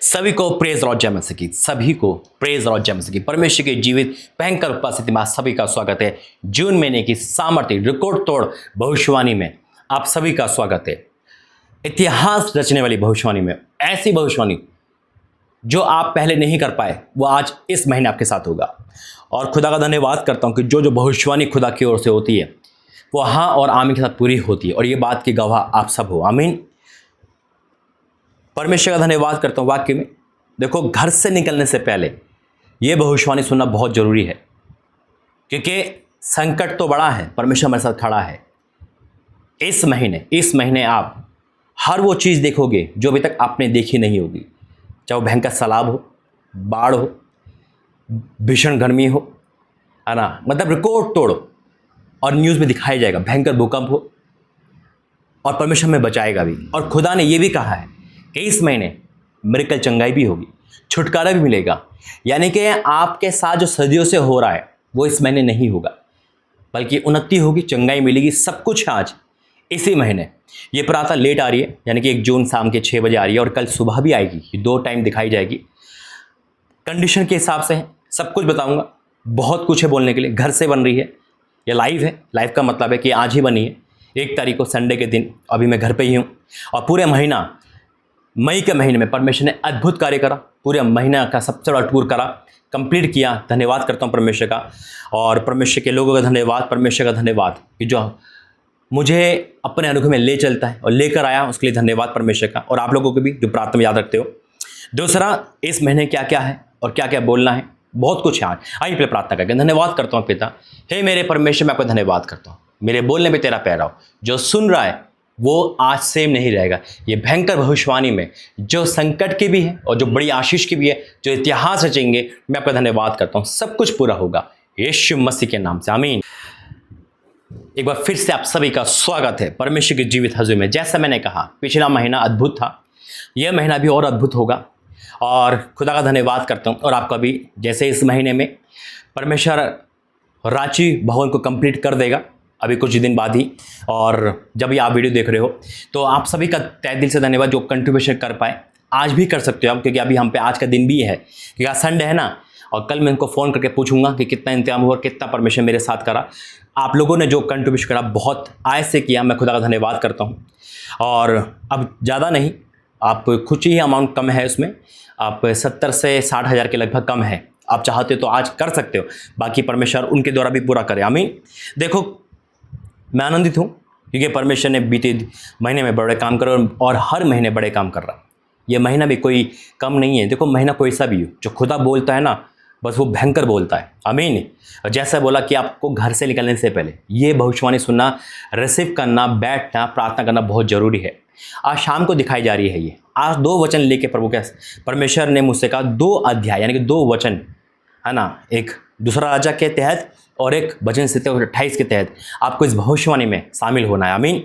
सभी को praise Lord जय मसीह की, सभी को प्रेज लॉर्ड जय मसीह की। परमेश्वर के जीवित भयंकर उपस्थिति में सभी का स्वागत है। जून महीने की सामर्थ्य रिकॉर्ड तोड़ भविष्यवाणी में आप सभी का स्वागत है। इतिहास रचने वाली भविष्यवाणी में, ऐसी भविष्यवाणी जो आप पहले नहीं कर पाए वो आज इस महीने आपके साथ होगा। और खुदा का धन्यवाद करता हूँ कि जो भविष्यवाणी खुदा की ओर से होती है वो हाँ और आमीन के साथ पूरी होती है, और ये बात की गवाह आप सब हो। आमीन। परमेश्वर का धन्यवाद करता हूँ। वाक्य में देखो, घर से निकलने से पहले ये भविष्यवाणी सुनना बहुत ज़रूरी है, क्योंकि संकट तो बड़ा है, परमेश्वर हमारे साथ खड़ा है। इस महीने आप हर वो चीज़ देखोगे जो अभी तक आपने देखी नहीं होगी, चाहे वो भयंकर सैलाब हो, बाढ़ हो, भीषण गर्मी हो, है ना, मतलब रिकॉर्ड तोड़, और न्यूज़ में दिखाया जाएगा भयंकर भूकंप हो, और परमेश्वर में बचाएगा भी। और खुदा ने ये भी कहा है कि इस महीने मिरेकल चंगाई भी होगी, छुटकारा भी मिलेगा। यानी कि आपके साथ जो सदियों से हो रहा है वो इस महीने नहीं होगा, बल्कि उन्नति होगी, चंगाई मिलेगी, सब कुछ आज इसी महीने। ये प्रार्थना लेट आ रही है, यानी कि 1 जून शाम के 6 बजे आ रही है, और कल सुबह भी आएगी। ये 2 टाइम दिखाई जाएगी, कंडीशन के हिसाब से है। सब कुछ बताऊंगा, बहुत कुछ है बोलने के लिए। घर से बन रही है, ये लाइव है। लाइव का मतलब है कि आज ही बनी है, 1 तारीख को, संडे के दिन। अभी मैं घर पे ही हूँ, और पूरे महीना, मई के महीने में परमेश्वर ने अद्भुत कार्य करा। पूरे महीना का सबसे बड़ा टूर करा, कंप्लीट किया। धन्यवाद करता हूँ परमेश्वर का, और परमेश्वर के लोगों का धन्यवाद, परमेश्वर का धन्यवाद कि जो मुझे अपने अनुभव में ले चलता है और लेकर आया, उसके लिए धन्यवाद परमेश्वर का। और आप लोगों को भी जो प्रार्थना में याद रखते हो। दूसरा, इस महीने क्या क्या है और क्या क्या बोलना है, बहुत कुछ है आज। आइए पहले प्रार्थना करके धन्यवाद करता हूँ। पिता, हे मेरे परमेश्वर, मैं आपका धन्यवाद करता हूँ। मेरे बोलने पे तेरा पैरा हो, जो सुन रहा है वो आज सेम नहीं रहेगा। ये भयंकर भविष्यवाणी में जो संकट की भी है और जो बड़ी आशीष की भी है, जो इतिहास रचेंगे, मैं आपका धन्यवाद करता हूँ। सब कुछ पूरा होगा यीशु मसीह के नाम से, आमीन। एक बार फिर से आप सभी का स्वागत है परमेश्वर के जीवित हजूर में। जैसा मैंने कहा, पिछला महीना अद्भुत था, यह महीना भी और अद्भुत होगा, और खुदा का धन्यवाद करता हूँ। और आपका भी, जैसे इस महीने में परमेश्वर रांची भवन को कंप्लीट कर देगा अभी कुछ दिन बाद ही। और जब भी आप वीडियो देख रहे हो तो आप सभी का तहे दिल से धन्यवाद जो कंट्रीब्यूशन कर पाए। आज भी कर सकते हो आप, क्योंकि अभी हम पे आज का दिन भी है, क्योंकि आज संडे है ना। और कल मैं इनको फ़ोन करके पूछूंगा कि कितना इंतजाम हुआ और कितना परमेश्वर मेरे साथ करा। आप लोगों ने जो कंट्रीब्यूशन करा, बहुत आय से किया, मैं खुदा का धन्यवाद करता हूँ। और अब ज़्यादा नहीं, आप कुछ ही अमाउंट कम है उसमें, आप 70 से 60 हज़ार के लगभग कम है। आप चाहते हो तो आज कर सकते हो, बाकी परमेश्वर उनके द्वारा भी पूरा करे, आमीन। देखो, मैं आनंदित हूँ क्योंकि परमेश्वर ने बीते महीने में बड़े काम करे, और हर महीने बड़े काम कर रहा है। ये महीना भी कोई कम नहीं है। देखो, महीना कोई सा भी हो, जो खुदा बोलता है ना, बस वो भयंकर बोलता है, आमीन। और जैसा बोला कि आपको घर से निकलने से पहले ये भविष्यवाणी सुनना, रिसीव करना, बैठना, प्रार्थना करना बहुत ज़रूरी है। आज शाम को दिखाई जा रही है ये। आज 2 वचन लेके प्रभु के परमेश्वर ने मुझसे कहा, 2 अध्याय यानी कि 2 वचन, है ना, एक दूसरा राजा के तहत और एक भजन 27 के तहत आपको इस भविष्यवाणी में शामिल होना है, आमीन।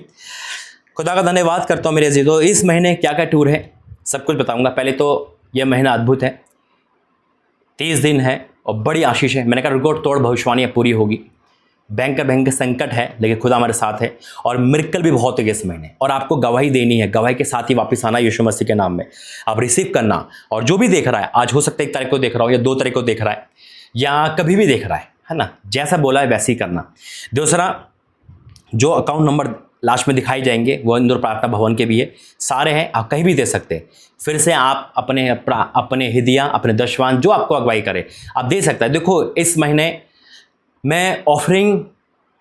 खुदा का धन्यवाद करता हूँ मेरे अजीजों। इस महीने क्या क्या टूर है सब कुछ बताऊंगा। पहले तो यह महीना अद्भुत है, 30 दिन है और बड़ी आशीष है। मैंने कहा रिकॉर्ड तोड़ भविष्यवाणियाँ पूरी होगी। भयंकर संकट है, लेकिन खुदा हमारे साथ है, और मिरेकल भी बहुत है इस महीने। और आपको गवाही देनी है, गवाही के साथ ही वापस आना यीशु मसीह के नाम में। आप रिसीव करना। और जो भी देख रहा है, आज हो सकता है 1 तारीख को देख रहा हो या 2 तारीख को देख रहा है या कभी भी देख रहा है ना, जैसा बोला है वैसे ही करना। दूसरा, जो अकाउंट नंबर लास्ट में दिखाई जाएंगे वो इंदौर प्रार्थना भवन के भी है, सारे हैं, आप कहीं भी दे सकते हैं। फिर से आप अपने हिदिया, अपने दशवान, जो आपको अगुवाई करे आप दे सकते हैं। देखो, इस महीने मैं ऑफरिंग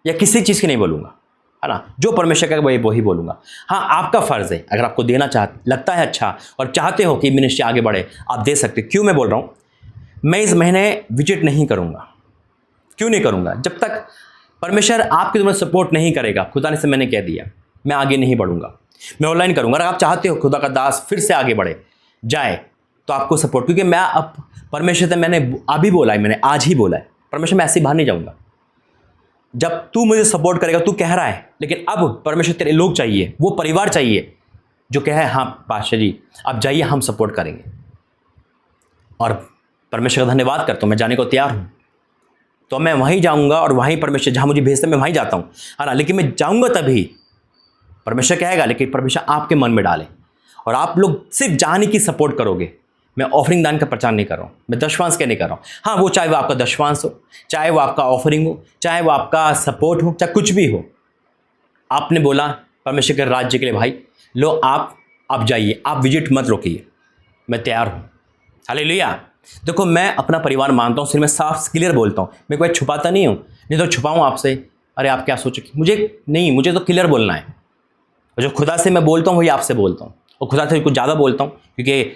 या किसी चीज़ की नहीं बोलूँगा, है ना, जो परमेश्वर का वही बोलूँगा। हाँ, आपका फ़र्ज़ है, अगर आपको देना लगता है अच्छा और चाहते हो कि मिनिस्ट्री आगे बढ़े, आप दे सकते। क्यों मैं बोल रहा हूँ, मैं इस महीने विजिट नहीं करूँगा। क्यों नहीं करूँगा? जब तक परमेश्वर आपकी तुम्हें सपोर्ट नहीं करेगा, खुदा ने से मैंने कह दिया, मैं आगे नहीं बढ़ूँगा। मैं ऑनलाइन करूँगा। अगर आप चाहते हो खुदा का दास फिर से आगे बढ़े जाए, तो आपको सपोर्ट, क्योंकि मैं अब परमेश्वर से, मैंने अभी बोला है, मैंने आज ही बोला है, परमेश्वर मैं ऐसे बाहर नहीं जाऊँगा। जब तू मुझे सपोर्ट करेगा, तू कह रहा है, लेकिन अब परमेश्वर तेरे लोग चाहिए, वो परिवार चाहिए जो कहे हाँ पाशा जी आप जाइए, हम सपोर्ट करेंगे। और परमेश्वर का धन्यवाद करता हूँ, मैं जाने को तैयार हूँ। तो मैं वहीं जाऊँगा, और वहीं परमेश्वर जहाँ मुझे भेजता है मैं वहीं जाता हूँ, है ना। लेकिन मैं जाऊँगा तभी परमेश्वर कहेगा, लेकिन परमेश्वर आपके मन में डाले, और आप लोग सिर्फ जाने की सपोर्ट करोगे। मैं ऑफरिंग दान का प्रचार नहीं कर रहा हूँ, मैं दशवांश का नहीं कर रहा हूँ। हाँ, वो चाहे वो आपका दशवांश हो, चाहे वो आपका ऑफरिंग हो, चाहे वो आपका सपोर्ट हो, चाहे कुछ भी हो, आपने बोला परमेश्वर के राज्य के लिए भाई लो, आप जाइए, आप विजिट मत रोकिए, मैं तैयार हूँ। हालेलुया। देखो, मैं अपना परिवार मानता हूँ, सिर्फ मैं साफ क्लियर बोलता हूँ, मैं कोई छुपाता नहीं हूँ, नहीं तो छुपाऊँ आपसे, अरे आप क्या सोचोगे, मुझे तो क्लियर बोलना है। और जो खुदा से मैं बोलता हूँ वही आपसे बोलता हूँ, और खुदा से कुछ ज़्यादा बोलता हूँ, क्योंकि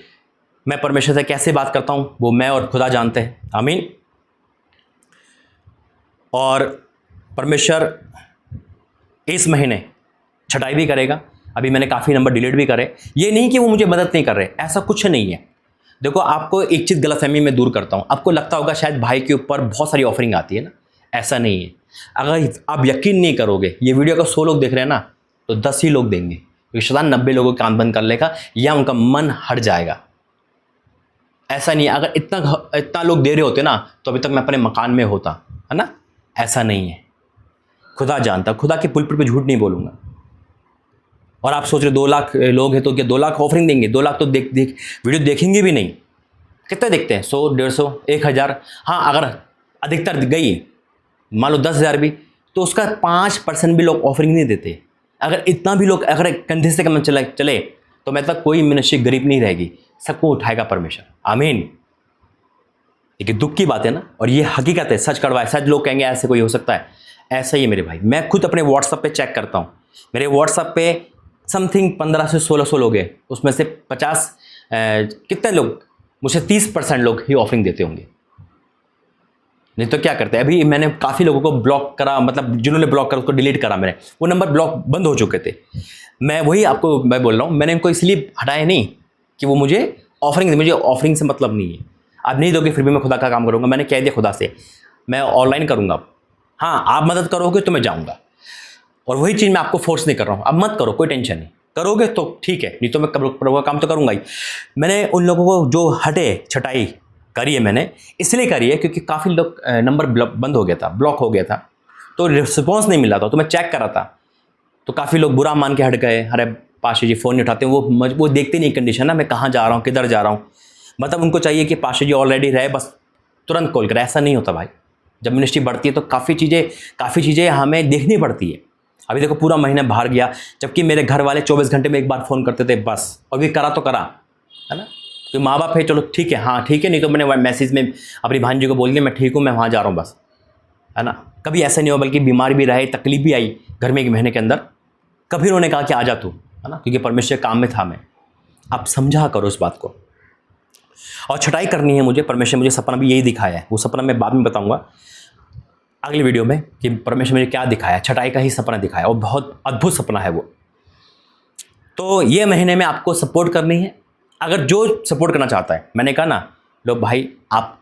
मैं परमेश्वर से कैसे बात करता हूँ वो मैं और खुदा जानते हैं। आमीन। और परमेश्वर इस महीने छटाई भी करेगा। अभी मैंने काफ़ी नंबर डिलीट भी करे, ये नहीं कि वो मुझे मदद नहीं कर रहे, ऐसा कुछ नहीं है। देखो, आपको एक चीज़ गलतफहमी में दूर करता हूँ, आपको लगता होगा शायद भाई के ऊपर बहुत सारी ऑफरिंग आती है ना, ऐसा नहीं है। अगर आप यकीन नहीं करोगे, ये वीडियो अगर 100 लोग देख रहे हैं ना, तो 10 ही लोग देंगे, क्योंकि शैतान 90 लोगों का कान बंद कर लेगा या उनका मन हट जाएगा। ऐसा नहीं है, अगर इतना लोग दे रहे होते ना तो अभी तक मैं अपने मकान में होता, है ना। ऐसा नहीं है, खुदा जानता, खुदा के पुल पर झूठ नहीं बोलूँगा। और आप सोच रहे 2 लाख लोग हैं तो क्या 2 लाख ऑफरिंग देंगे? 2 लाख तो वीडियो देखेंगे भी नहीं। कितने देखते हैं? 100, 150, 1000। हाँ, अगर अधिकतर गई, मान लो 10,000 भी, तो उसका 5% भी लोग ऑफरिंग नहीं देते। अगर इतना भी लोग अगर कंधे से कम चले तो मैं तक कोई मनुष्य गरीब नहीं रहेगी, सबको उठाएगा परमेश्वर। आमीन। ये दुख की बात है ना, और ये हकीकत है, सच कड़वा है। सच लोग कहेंगे ऐसे कोई हो सकता है, ऐसा ही है मेरे भाई। मैं खुद अपने व्हाट्सएप पे चेक करता हूँ, मेरे व्हाट्सएप पे समथिंग 15 से 1600 लोग हैं, उसमें से 50 कितने लोग, मुझे 30% लोग ही ऑफरिंग देते होंगे, नहीं तो क्या करते हैं। अभी मैंने काफ़ी लोगों को ब्लॉक करा, मतलब जिन्होंने ब्लॉक करा उसको डिलीट करा मैंने, वो नंबर ब्लॉक बंद हो चुके थे। मैं बोल रहा हूँ, मैंने इनको इसलिए हटाया नहीं कि वो मुझे ऑफरिंग, मुझे ऑफरिंग से मतलब नहीं है। अब नहीं दोगे फिर भी मैं खुदा का काम करूँगा, मैंने कह दिया खुदा से मैं ऑनलाइन करूँगा। हाँ, आप मदद करोगे तो मैं जाऊँगा, और वही चीज़ मैं आपको फोर्स नहीं कर रहा हूँ। अब मत करो, कोई टेंशन नहीं, करोगे तो ठीक है, नहीं तो मैं प्रभु का काम तो करूँगा ही। मैंने उन लोगों को जो हटे, छटाई करी है मैंने, इसलिए करी है क्योंकि काफ़ी लोग नंबर बंद हो गया था, ब्लॉक हो गया था, तो रिस्पॉन्स नहीं मिला था, तो मैं चेक करा था, तो काफ़ी लोग बुरा मान के हट गए। अरे पाशा जी फ़ोन नहीं उठाते, वो देखते नहीं कंडीशन ना, मैं कहाँ जा रहा हूँ, किधर जा रहा हूँ। मतलब उनको चाहिए कि पाशा जी ऑलरेडी रहे, बस तुरंत कॉल करें। ऐसा नहीं होता भाई। जब मिनिस्ट्री बढ़ती है तो काफ़ी चीज़ें हमें देखनी पड़ती है। अभी देखो, पूरा महीना बाहर गया, जबकि मेरे घर वाले 24 घंटे में एक बार फ़ोन करते थे बस, और भी करा तो करा, है ना। तो माँ बाप है, चलो ठीक है, हाँ ठीक है, नहीं तो मैंने मैसेज में अपनी भांजी को बोल दिया मैं ठीक हूँ, मैं वहाँ जा रहा हूँ बस, है ना। कभी ऐसा नहीं हो, बल्कि बीमार भी रहे, तकलीफ भी आई घर में 1 महीने के अंदर, कभी उन्होंने कहा कि आ जा तू, है ना, क्योंकि परमेश्वर काम में था मैं। आप समझा करो इस बात को। और छटाई करनी है मुझे, परमेश्वर मुझे सपना भी यही दिखाया है, वो सपना मैं बाद में बताऊँगा अगली वीडियो में कि परमेश्वर मुझे क्या दिखाया। छटाई का ही सपना दिखाया, और बहुत अद्भुत सपना है वो। तो ये महीने में आपको सपोर्ट करनी है, अगर जो सपोर्ट करना चाहता है। मैंने कहा ना, लो भाई, आप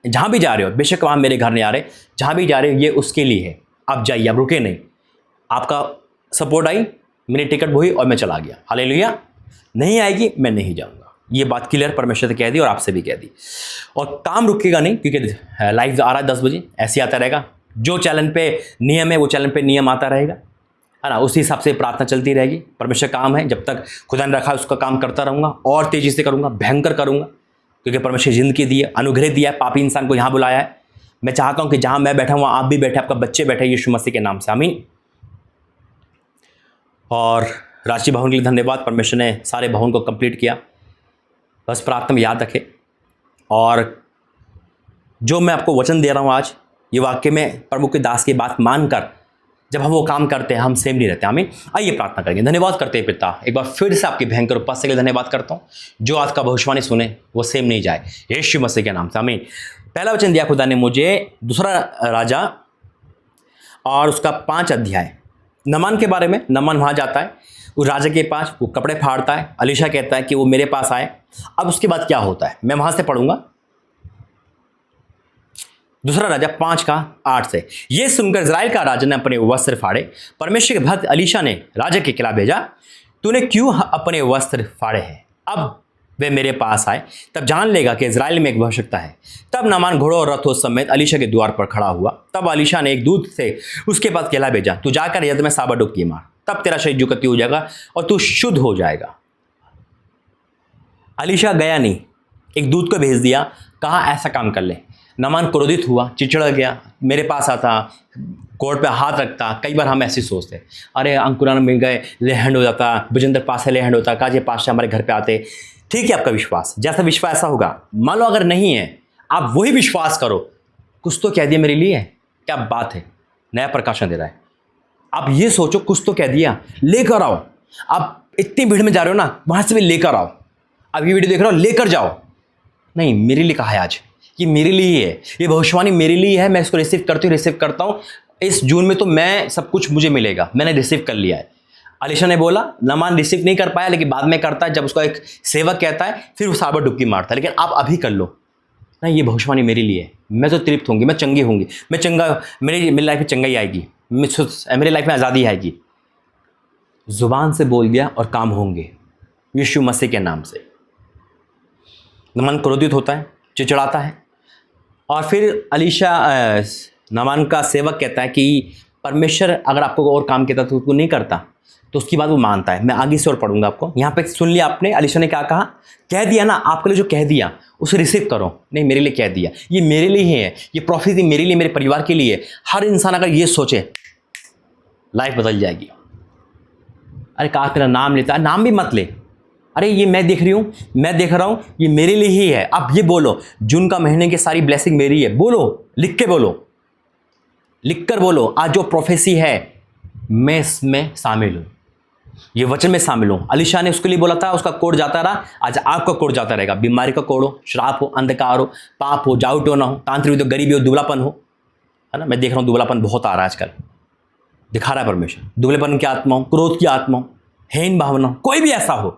जहाँ भी जा रहे हो, बेशक वहाँ मेरे घर नहीं आ रहे, जहाँ भी जा रहे हो ये उसके लिए है, आप जाइए, आप रुके नहीं। आपका सपोर्ट आई, मेरी टिकट हुई और मैं चला गया। हालेलुया। नहीं आएगी, मैं नहीं जाऊँगा। ये बात क्लियर परमेश्वर से कह दी और आपसे भी कह दी। और काम रुकेगा नहीं, क्योंकि लाइव आ रहा है 10 बजे, ऐसे आता रहेगा। जो चैनल पे नियम है वो चैनल पे नियम आता रहेगा, है ना। उसी हिसाब से प्रार्थना चलती रहेगी। परमेश्वर काम है, जब तक खुदा ने रखा उसका काम करता रहूँगा, और तेज़ी से करूँगा, भयंकर करूँगा, क्योंकि परमेश्वर ज़िंदगी दी है, अनुग्रह दिया है, पापी इंसान को यहाँ बुलाया है। मैं चाहता हूँ कि जहाँ मैं बैठा हूँ वहाँ आप भी बैठे, आपका बच्चे बैठे, यीशु मसीह के नाम से। आमीन। और राशि भवन के लिए धन्यवाद, परमेश्वर ने सारे भवन को कंप्लीट किया। बस प्रार्थना में याद रखें, और जो मैं आपको वचन दे रहा हूँ आज, ये वाक्य में प्रभु के दास की बात मानकर जब हम वो काम करते हैं, हम सेम नहीं रहते। आमीन। आइए प्रार्थना करेंगे। धन्यवाद करते हैं पिता, एक बार फिर से आपकी भयंकर उपस्थिति के लिए धन्यवाद करता हूँ। जो आज का भविष्यवाणी सुने वो सेम नहीं जाए, यीशु मसीह के नाम से। आमीन। पहला वचन दिया खुदा ने मुझे, 2 राजा और उसका 5 अध्याय, नमान के बारे में। नमान वहाँ जाता है उस राजा के पास, वो कपड़े फाड़ता है, अलीशा कहता है कि वो मेरे पास आए। अब उसके बाद क्या होता है मैं वहाँ से पढ़ूंगा। 2 राजा 5:8 से। ये सुनकर इज़राइल का राजा ने अपने वस्त्र फाड़े। परमेश्वर के भक्त अलीशा ने राजा के खिलाफ भेजा, तूने क्यों अपने वस्त्र फाड़े हैं? अब वे मेरे पास आए, तब जान लेगा कि इज़राइल में एक भविष्यवक्ता है। तब नामान घोड़ों और रथों समेत अलीशा के द्वार पर खड़ा हुआ। तब अलीशा ने एक दूत से उसके पास कहला भेजा, तू जाकर यद में 7 डुबकी मार, तब तेरा शरीर जुकती हो जाएगा और तू शुद्ध हो जाएगा। अलीशा गया नहीं, एक दूत को भेज दिया, कहा ऐसा काम कर ले। नामान क्रोधित हुआ, चिड़चिड़ गया, मेरे पास आता, कोर्ट पे हाथ रखता। कई बार हम ऐसे सोचते, अरे अंकुरान मिल गए, ले हैंड हो जाता, बुजेंद्र पास से ले हैंड होता, काजे पास से हमारे घर पे आते। ठीक है आपका विश्वास, जैसा विश्वास ऐसा होगा। मान लो अगर नहीं है, आप वही विश्वास करो, कुछ तो कह दिया मेरे लिए, क्या बात है, नया प्रकाशन दे रहा है। आप ये सोचो, कुछ तो कह दिया, लेकर आओ। आप इतनी भीड़ में जा रहे हो ना, वहां से भी लेकर आओ। अब ये वीडियो देख रहे हो, लेकर जाओ। नहीं, मेरे लिए कहा है आज, ये मेरे लिए ही है, ये भविष्यवाणी मेरे लिए है। मैं इसको रिसीव करता हूँ। इस जून में तो मैं सब कुछ मुझे मिलेगा, मैंने रिसीव कर लिया है। अलीशा ने बोला, नामान रिसीव नहीं कर पाया, लेकिन बाद में करता है। जब उसका एक सेवक कहता है, फिर वो साबर डुबकी मारता है। लेकिन आप अभी कर लो ना, ये भविष्यवाणी मेरे लिए है। मैं तो तृप्त होंगी, मैं चंगी होंगी, मैं चंगा, मेरी लाइफ में चंगाई आएगी, मेरी लाइफ में आज़ादी आएगी। जुबान से बोल दिया और काम होंगे, यीशु मसीह के नाम से। नामान क्रोधित होता है, चिड़चिड़ाता है, और फिर अलीशा नामान का सेवक कहता है कि परमेश्वर अगर आपको और काम कहता तो उसको नहीं करता। तो उसकी बात वो मानता है। मैं आगे से और पढ़ूंगा आपको। यहाँ पे सुन लिया आपने, अलीशा ने क्या कहा, कह दिया ना, आपके लिए जो कह दिया उसे रिसीव करो। नहीं, मेरे लिए कह दिया, ये मेरे लिए ही है, ये प्रोफेसी मेरे लिए, मेरे परिवार के लिए। हर इंसान अगर ये सोचे, लाइफ बदल जाएगी। अरे कहा तेरा नाम लेता है, नाम भी मत ले। अरे ये मैं देख रही हूँ, मैं देख रहा हूँ, ये मेरे लिए ही है। आप ये बोलो, जून का महीने की सारी ब्लेसिंग मेरी है। बोलो, लिख के बोलो, लिख कर बोलो, आज जो प्रोफेसी है मैं इसमें शामिल हूँ, ये वचन में शामिल हूँ। अलीशा ने उसके लिए बोला था, उसका कोड जाता रहा, आज आपका कोड जाता रहेगा। बीमारी का कोड हो, श्राप हो, अंधकार हो, पाप हो, जाउट हो ना हो, तांत्रिक हो, गरीबी हो, दुबलापन हो, है ना। मैं देख रहा हूँ दुबलापन बहुत आ रहा है आजकल, दिखा रहा है परमेश्वर। दुबलेपन की आत्मा हो, क्रोध की आत्मा हो, हीन भावना हो, कोई भी ऐसा हो,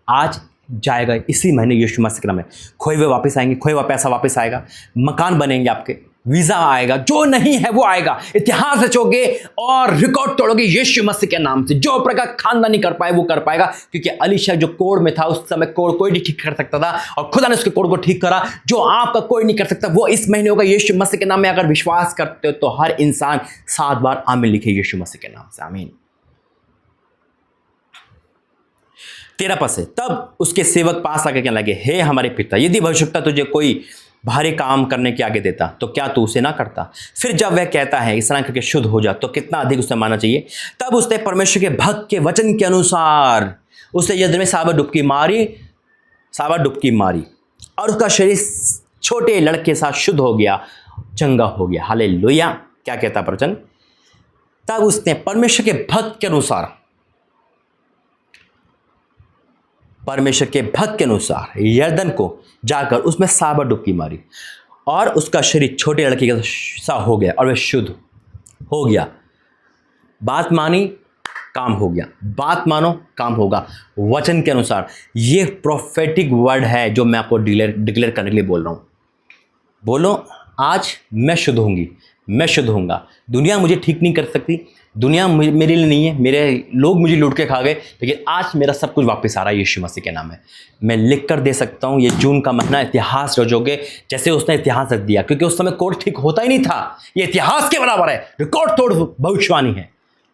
आज जाएगा इसी महीने यीशु मसीह के नाम में। खोए हुए वापस आएंगे, खोए हुआ पैसा वापस आएगा, मकान बनेंगे आपके, वीजा आएगा, जो नहीं है वो आएगा। इतिहास रचोगे और रिकॉर्ड तोड़ोगे यीशु मसीह के नाम से। जो प्रकार खानदान नहीं कर पाए वो कर पाएगा, क्योंकि अलीशा जो कोड में था उस समय कोड कोई नहीं ठीक कर सकता था, और खुदा ने उसके कोड को ठीक करा। जो आपका कोई नहीं कर सकता वो इस महीने होगा यीशु मसीह के नाम में। अगर विश्वास करते हो तो हर इंसान 7 बार आमीन लिखे यीशु मसीह के नाम से, आमीन। 13 पद से, तब उसके सेवक पास आकर कहने लगे, हे हमारे पिता, यदि भविष्यवक्ता तुझे कोई भारी काम करने के आगे देता तो क्या तू उसे ना करता? फिर जब वह कहता है स्नान करके शुद्ध हो जा, तो कितना अधिक उसे मानना चाहिए। तब उसने परमेश्वर के भक्त के वचन के अनुसार उसने यज्ञ में साबर डुबकी मारी और उसका शरीर छोटे लड़के के साथ शुद्ध हो गया, चंगा हो गया। हालेलुया। क्या कहता है वचन? तब उसने परमेश्वर के भक्त के अनुसार यर्दन को जाकर उसमें साबर डुबकी मारी और उसका शरीर छोटे लड़के के सा हो गया और वह शुद्ध हो गया। बात मानी, काम हो गया। बात मानो, काम होगा। वचन के अनुसार ये प्रोफेटिक वर्ड है जो मैं आपको डिक्लेयर करने के लिए बोल रहा हूँ। बोलो, आज मैं शुद्ध होंगी, मैं शुद्ध होऊंगा। दुनिया मुझे ठीक नहीं कर सकती, दुनिया मेरे लिए नहीं है, मेरे लोग मुझे लूट के खा गए, लेकिन आज मेरा सब कुछ वापस आ रहा है यीशु मसीह के नाम में। मैं लिख कर दे सकता हूँ, ये जून का महीना इतिहास रचोगे जैसे उसने इतिहास रख दिया, क्योंकि उस समय कोड ठीक होता ही नहीं था। ये इतिहास के बराबर है, रिकॉर्ड तोड़ भविष्यवाणी है।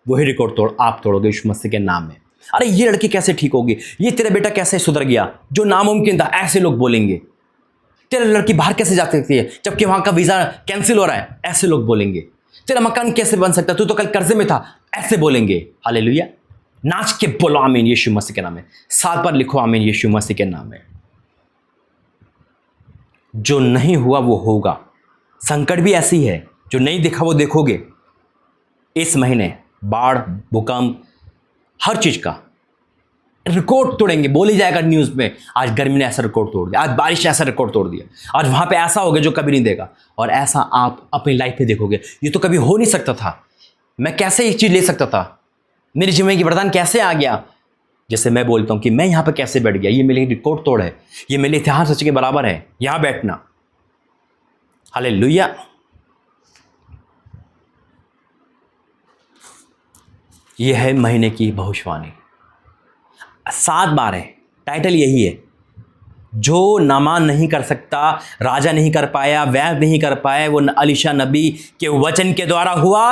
वही रिकॉर्ड तोड़ आप तोड़ोगे यीशु मसीह के नाम में। अरे ये लड़की कैसे ठीक होगी, ये तेरा बेटा कैसे सुधर गया, जो नामुमकिन था, ऐसे लोग बोलेंगे। तेरा लड़की बाहर कैसे जा सकती है जबकि वहां का वीजा कैंसिल हो रहा है, ऐसे लोग बोलेंगे। तेरा मकान कैसे बन सकता है, तू तो कल कर्जे में था, ऐसे बोलेंगे। हालेलुया। नाच के बोलो आमीन यीशु मसीह के नाम में। 7 बार लिखो आमीन यीशु मसीह के नाम में। जो नहीं हुआ वो होगा। संकट भी ऐसी है, जो नहीं देखा वो देखोगे। इस महीने बाढ़, भूकंप, हर चीज का रिकॉर्ड तोड़ेंगे। बोली जाएगा न्यूज़ में, आज गर्मी ने ऐसा रिकॉर्ड तोड़ दिया, आज बारिश ने ऐसा रिकॉर्ड तोड़ दिया, आज वहाँ पे ऐसा हो गया जो कभी नहीं देगा। और ऐसा आप अपनी लाइफ में देखोगे, ये तो कभी हो नहीं सकता था। मैं कैसे एक चीज़ ले सकता था, मेरी जिम्मे की वरदान कैसे आ गया। जैसे मैं बोलता हूँ कि मैं यहाँ पर कैसे बैठ गया, ये मेरे रिकॉर्ड तोड़ है, ये मेरे इतिहास रच के बराबर है यहाँ बैठना। हालेलुया। ये है महीने की भविष्यवाणी। 7 बार है, टाइटल यही है। जो नामान नहीं कर सकता, राजा नहीं कर पाया, वैद नहीं कर पाए, वो अलीशा नबी के वचन के द्वारा हुआ,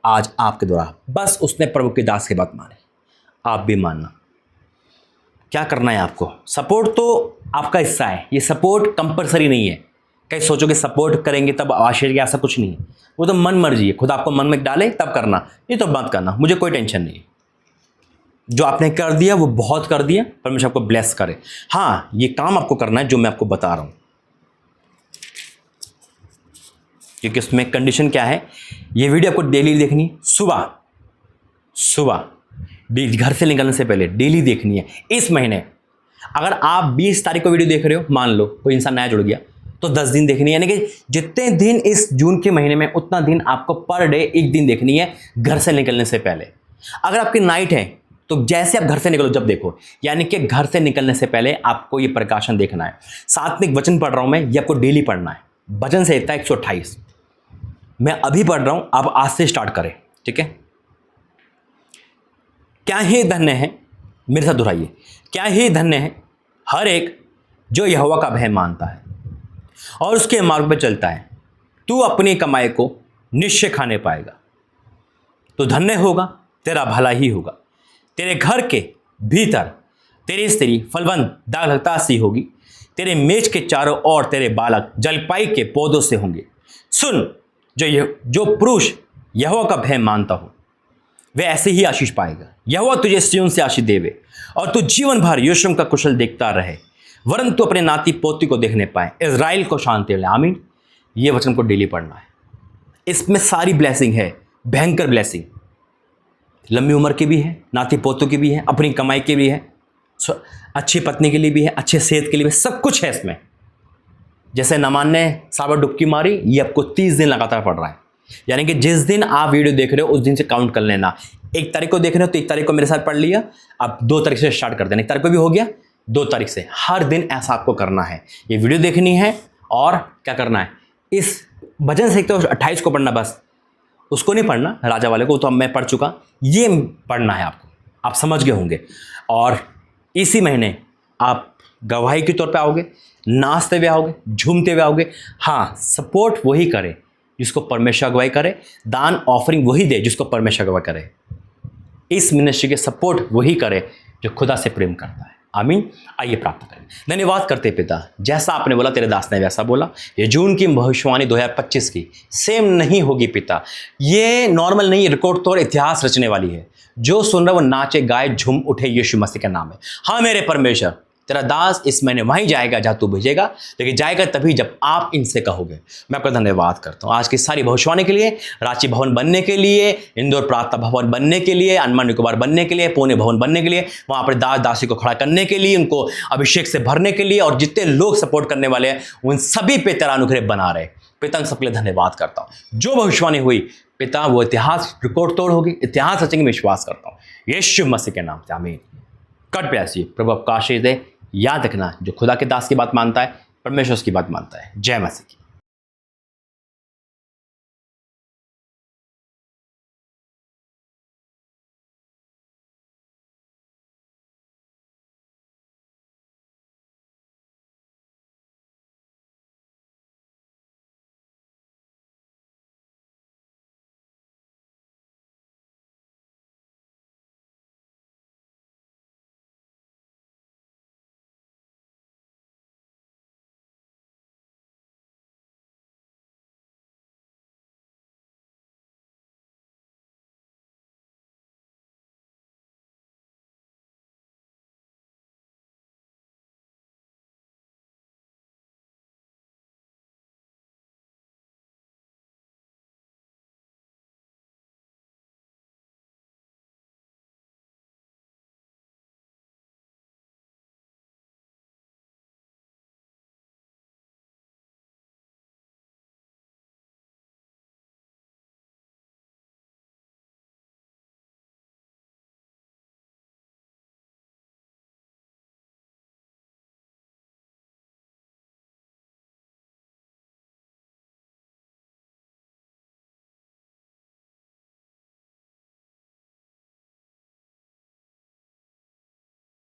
आज आपके द्वारा। बस उसने प्रभु के दास की बात माने, आप भी मानना। क्या करना है आपको? सपोर्ट तो आपका हिस्सा है, ये सपोर्ट कंपलसरी नहीं है। कहीं सोचोगे सपोर्ट करेंगे तब आशीर्वाद, ऐसा कुछ नहीं है। वो तो मन मर्जी है, खुद आपको मन में डाले तब करना, ये तो मत करना, मुझे कोई टेंशन नहीं है। जो आपने कर दिया वो बहुत कर दिया, परमेश्वर आपको ब्लेस करे। हाँ, ये काम आपको करना है जो मैं आपको बता रहा हूँ, क्योंकि उसमें कंडीशन क्या है, ये वीडियो आपको डेली देखनी है। सुबह सुबह घर से निकलने से पहले डेली देखनी है। इस महीने अगर आप 20 तारीख को वीडियो देख रहे हो, मान लो कोई इंसान नया जुड़ गया, तो 10 दिन देखनी है, यानी कि जितने दिन इस जून के महीने में उतना दिन आपको पर डे एक दिन देखनी है घर से निकलने से पहले। अगर आपकी नाइट है तो जैसे आप घर से निकलो जब देखो, यानी कि घर से निकलने से पहले आपको ये प्रकाशन देखना है। साथ में एक वचन पढ़ रहा हूं मैं, ये आपको डेली पढ़ना है। वचन से इतना 128 मैं अभी पढ़ रहा हूं, आप आज से स्टार्ट करें, ठीक है। क्या ही धन्य है, मेरे साथ दोहराइए, क्या ही धन्य है हर एक जो यहोवा का भय मानता है और उसके मार्ग पर चलता है। तू अपनी कमाई को निश्चय खाने पाएगा, तो धन्य होगा, तेरा भला ही होगा। तेरे घर के भीतर तेरी स्त्री फलवंत दाखलता सी होगी, तेरे मेज के चारों ओर तेरे बालक जलपाई के पौधों से होंगे। सुन, जो पुरुष यहोवा का भय मानता हो वे ऐसे ही आशीष पाएगा। यहोवा तुझे सिय्योन से आशीष देवे और तू जीवन भर यरूशलेम का कुशल देखता रहे, वरन तू अपने नाती पोती को देखने पाए, इज़राइल को शांति मिले। आमीन। ये वचन को डेली पढ़ना है, इसमें सारी ब्लेसिंग है, भयंकर ब्लेसिंग। लंबी उम्र की भी है, नाती पोतों की भी है, अपनी कमाई की भी है, अच्छी पत्नी के लिए भी है, अच्छे सेहत के लिए भी, सब कुछ है इसमें। जैसे नमान ने साबर डुबकी मारी, ये आपको 30 दिन लगातार पढ़ रहा है। यानी कि जिस दिन आप वीडियो देख रहे हो उस दिन से काउंट कर लेना। 1 तारीख को देख रहे हो तो 1 तारीख को मेरे साथ पढ़ लिया, अब 2 तारीख से स्टार्ट कर देना। 1 तारीख को भी हो गया, 2 तारीख से हर दिन ऐसा आपको करना है। ये वीडियो देखनी है और क्या करना है, इस भजन से तो 28 को पढ़ना, बस उसको नहीं पढ़ना, राजा वाले को तो अब मैं पढ़ चुका, ये पढ़ना है आपको, आप समझ गए होंगे। और इसी महीने आप गवाही के तौर पे आओगे, नाचते हुए आओगे, झूमते हुए आओगे। हाँ, सपोर्ट वही करे जिसको परमेश्वर अगुवाई करे, दान ऑफरिंग वही दे जिसको परमेश्वर अगुवाई करे। इस मिनिस्ट्री के सपोर्ट वही करे जो खुदा से प्रेम करता है। आमीन। आइए प्रार्थना करें। धन्यवाद करते पिता, जैसा आपने बोला तेरे दास ने वैसा बोला। ये जून की भविष्यवाणी 2025 की सेम नहीं होगी पिता, ये नॉर्मल नहीं, रिकॉर्ड तोड़ इतिहास रचने वाली है। जो सुन रहा वो नाचे गाए झूम उठे यीशु मसीह का नाम है। हाँ मेरे परमेश्वर, तेरा दास इस महीने वहीं जाएगा जहाँ तू भेजेगा, लेकिन जाएगा तभी जब आप इनसे कहोगे। मैं आपका धन्यवाद करता हूँ आज की सारी भविष्यवाणी के लिए, रांची भवन बनने के लिए, इंदौर प्रार्थना भवन बनने के लिए, अंडमान निकोबार बनने के लिए, पुणे भवन बनने के लिए, वहाँ पर दास दासी को खड़ा करने के लिए, उनको अभिषेक से भरने के लिए, और जितने लोग सपोर्ट करने वाले हैं उन सभी पे तेरा अनुग्रह बना रहे। पिता, सबके लिए धन्यवाद करता हूँ। जो भविष्यवाणी हुई पिता वो इतिहास रिकॉर्ड तोड़ होगी, इतिहास रचेंगे, मैं विश्वास करता हूँ यीशु मसीह के नाम से। आमीन। God bless you. प्रभु आपका आशीष दे। याद रखना, जो खुदा के दास की बात मानता है परमेश्वर उसकी बात मानता है। जय मसीह की।